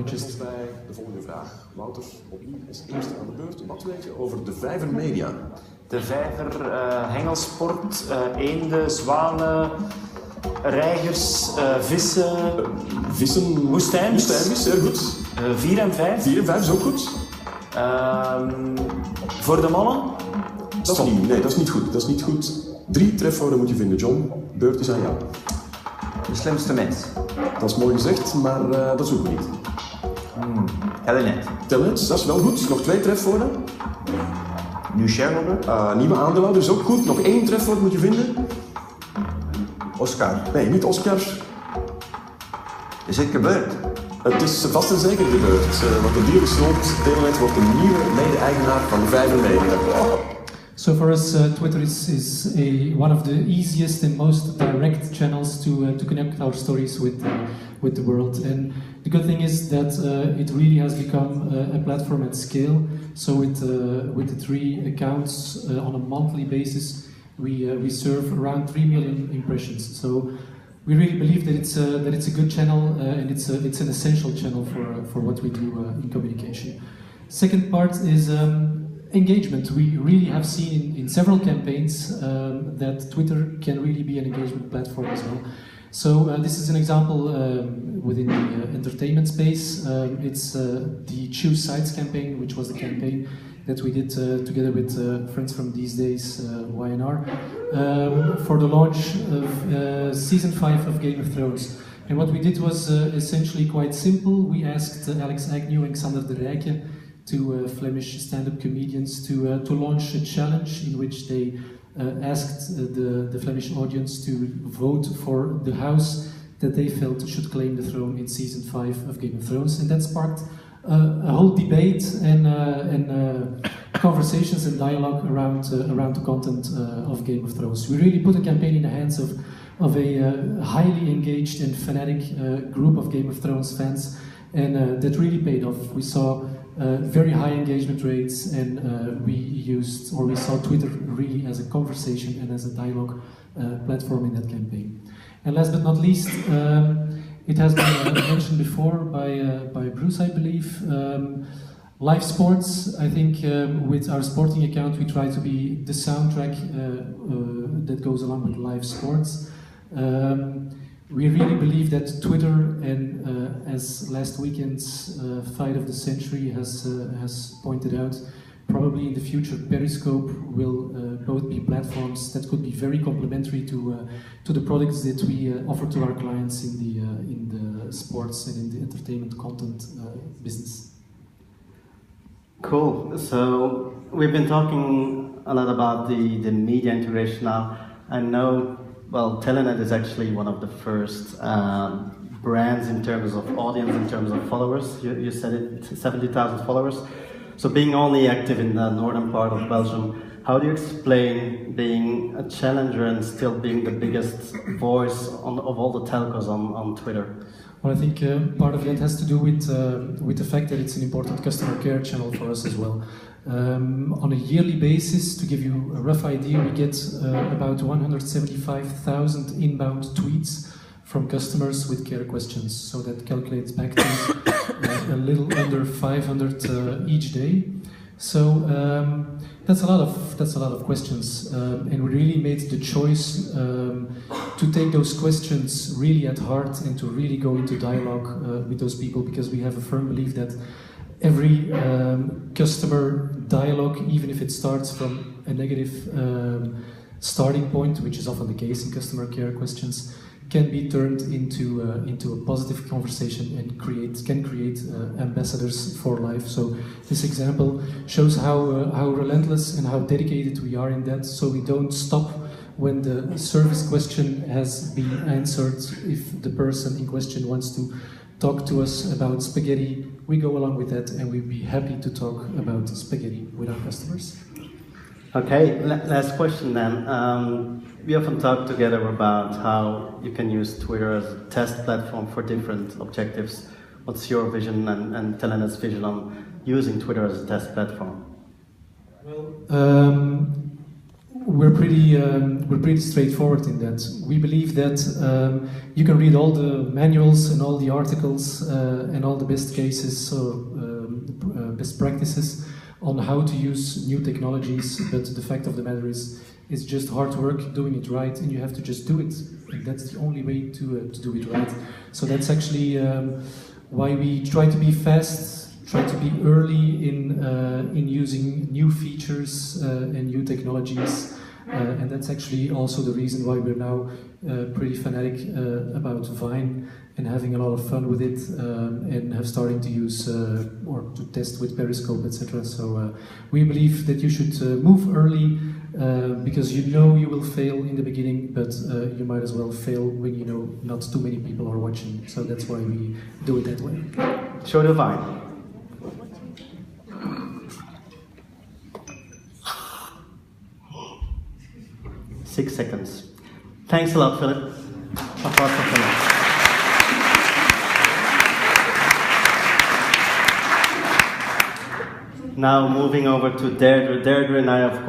just... Bij de volgende vraag. Wouter, opnieuw is eerst aan de beurt. Wat weet je over de Vijver Media? De vijver, hengelsport, eenden, zwanen, reigers, vissen... Vissen... Woestijnvis. Woestijnvis, heel goed. 4 en 5. 4 en 5 is ook goed. Voor de mannen? Dat is niet, nee, dat is niet goed. Dat is niet goed. 3 trefwoorden moet je vinden, John. Beurt is aan jou. De slimste mens. Dat is mooi gezegd, maar dat zoeken we niet. Telenet. Telnet, dat is wel goed. Nog 2 trefwoorden. New shareholder. Nieuwe aandeelhouder is ook goed. Nog 1 trefwoord moet je vinden. Oscar. Nee, niet Oscar. Is het gebeurd? Het is vast en zeker gebeurd. Want de deal is rond. Telenet wordt de nieuwe mede-eigenaar van Vijver Media. So for us, Twitter is one of the easiest and most direct channels to connect our stories with the world. And the good thing is that it really has become a platform at scale. So with the 3 accounts on a monthly basis, we serve around 3 million impressions. So we really believe that it's a good channel and it's an essential channel for what we do in communication. Second part is engagement. We really have seen in several campaigns that Twitter can really be an engagement platform as well. So this is an example within the entertainment space. It's the Choose Sides campaign, which was the campaign that we did together with friends from these days, YNR, for the launch of Season 5 of Game of Thrones. And what we did was essentially quite simple. We asked Alex Agnew and Xander de Rijke, 2 Flemish stand-up comedians, to launch a challenge in which they asked the Flemish audience to vote for the house that they felt should claim the throne in Season 5 of Game of Thrones. And that sparked a whole debate and conversations and dialogue around the content of Game of Thrones. We really put a campaign in the hands of a highly engaged and fanatic group of Game of Thrones fans, and that really paid off. We saw very high engagement rates, and we saw Twitter really as a conversation and as a dialogue platform in that campaign. And last but not least, it has been mentioned before by Bruce, I believe. Live sports, I think with our sporting account we try to be the soundtrack that goes along with live sports. We really believe that Twitter, and as last weekend's fight of the century has pointed out, probably in the future Periscope will both be platforms that could be very complementary to the products that we offer to our clients in the sports and in the entertainment content business. Cool. So we've been talking a lot about the media integration now. I know, well, Telenet is actually one of the first brands in terms of audience, in terms of followers. You said it, 70,000 followers. So being only active in the northern part of Belgium, how do you explain being a challenger and still being the biggest voice of all the telcos on Twitter? Well, I think part of that has to do with the fact that it's an important customer care channel for us as well. On a yearly basis, to give you a rough idea, we get about 175,000 inbound tweets from customers with care questions. So that calculates back to a little under 500 each day. So that's a lot of questions, and we really made the choice to take those questions really at heart and to really go into dialogue with those people, because we have a firm belief that every customer dialogue, even if it starts from a negative starting point, which is often the case in customer care questions, can be turned into a positive conversation and can create ambassadors for life. So this example shows how relentless and how dedicated we are in that. So we don't stop when the service question has been answered. If the person in question wants to talk to us about spaghetti, we go along with that, and we'd be happy to talk about spaghetti with our customers. Okay, last question then. We often talk together about how you can use Twitter as a test platform for different objectives. What's your vision and Telenet's vision on using Twitter as a test platform? Well, we're pretty straightforward in that. We believe that you can read all the manuals and all the articles and all the best cases, so best practices on how to use new technologies, but the fact of the matter is it's just hard work doing it right, and you have to just do it, and that's the only way to do it right. So that's actually why we try to be fast, try to be early in using new features and new technologies, and that's actually also the reason why we're now pretty fanatic about Vine and having a lot of fun with it, and have starting to use or to test with Periscope, etc. So we believe that you should move early because you know you will fail in the beginning, but you might as well fail when you know not too many people are watching. So that's why we do it that way. Show the Vine. Six seconds. Thanks a lot, Filip. Applause for Filip. Now moving over to Deirdre. Deirdre and I, of